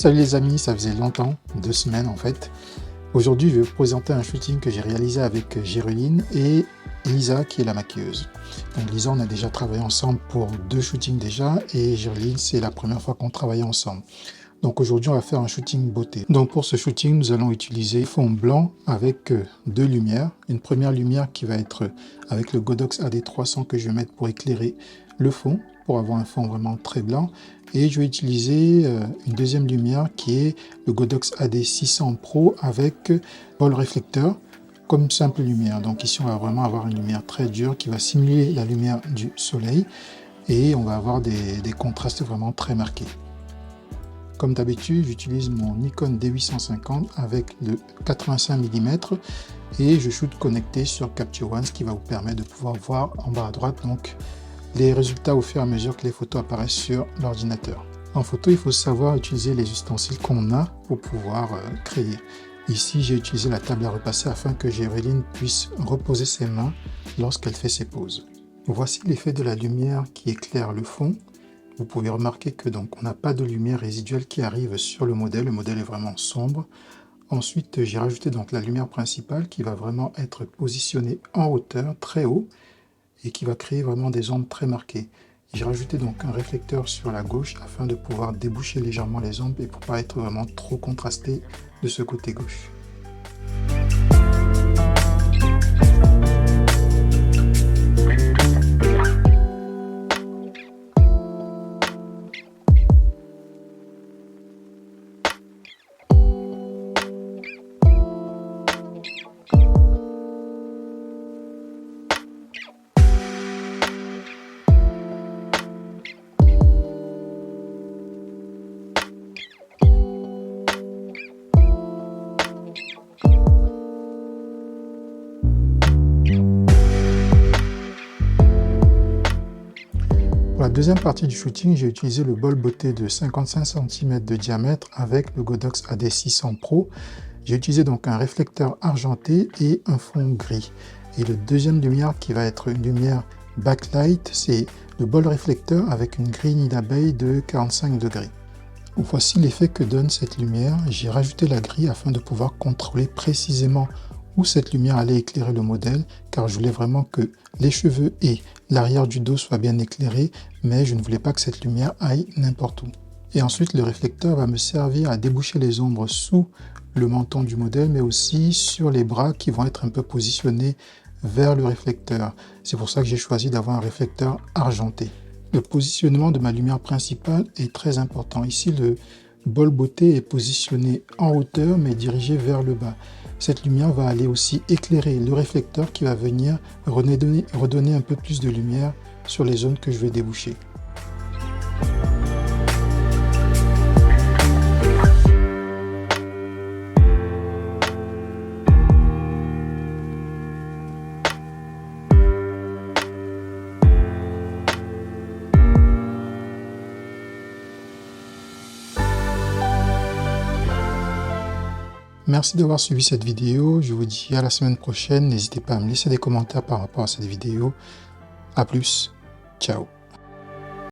Salut les amis, ça faisait longtemps, 2 semaines en fait. Aujourd'hui, je vais vous présenter un shooting que j'ai réalisé avec Géruline et Lisa qui est la maquilleuse. Donc Lisa, on a déjà travaillé ensemble pour 2 shootings déjà et Géruline, c'est la première fois qu'on travaille ensemble. Donc aujourd'hui, on va faire un shooting beauté. Donc pour ce shooting, nous allons utiliser fond blanc avec 2 lumières. Une première lumière qui va être avec le Godox AD300 que je vais mettre pour éclairer le fond, pour avoir un fond vraiment très blanc. Et je vais utiliser une deuxième lumière qui est le Godox AD600 Pro avec bol réflecteur comme simple lumière. Donc ici, on va vraiment avoir une lumière très dure qui va simuler la lumière du soleil et on va avoir des contrastes vraiment très marqués. Comme d'habitude, j'utilise mon Nikon D850 avec le 85 mm et je shoot connecté sur Capture One, ce qui va vous permettre de pouvoir voir en bas à droite donc les résultats au fur et à mesure que les photos apparaissent sur l'ordinateur. En photo, il faut savoir utiliser les ustensiles qu'on a pour pouvoir créer. Ici, j'ai utilisé la table à repasser afin que Géruline puisse reposer ses mains lorsqu'elle fait ses poses. Voici l'effet de la lumière qui éclaire le fond. Vous pouvez remarquer que donc on n'a pas de lumière résiduelle qui arrive sur le modèle est vraiment sombre. Ensuite, j'ai rajouté donc la lumière principale qui va vraiment être positionnée en hauteur, très haut, et qui va créer vraiment des ombres très marquées. J'ai rajouté donc un réflecteur sur la gauche afin de pouvoir déboucher légèrement les ombres et pour ne pas être vraiment trop contrasté de ce côté gauche. Pour la deuxième partie du shooting, j'ai utilisé le bol beauté de 55 cm de diamètre avec le Godox AD600 Pro. J'ai utilisé donc un réflecteur argenté et un fond gris. Et la deuxième lumière qui va être une lumière backlight, c'est le bol réflecteur avec une grille nid d'abeille de 45 degrés. Voici l'effet que donne cette lumière. J'ai rajouté la grille afin de pouvoir contrôler précisément où cette lumière allait éclairer le modèle, car je voulais vraiment que les cheveux et l'arrière du dos soient bien éclairés, mais je ne voulais pas que cette lumière aille n'importe où. Et ensuite, le réflecteur va me servir à déboucher les ombres sous le menton du modèle, mais aussi sur les bras qui vont être un peu positionnés vers le réflecteur. C'est pour ça que j'ai choisi d'avoir un réflecteur argenté. Le positionnement de ma lumière principale est très important. Ici, le bol beauté est positionné en hauteur, mais dirigé vers le bas. Cette lumière va aller aussi éclairer le réflecteur qui va venir redonner un peu plus de lumière sur les zones que je vais déboucher. Merci d'avoir suivi cette vidéo, je vous dis à la semaine prochaine, n'hésitez pas à me laisser des commentaires par rapport à cette vidéo. A plus, ciao.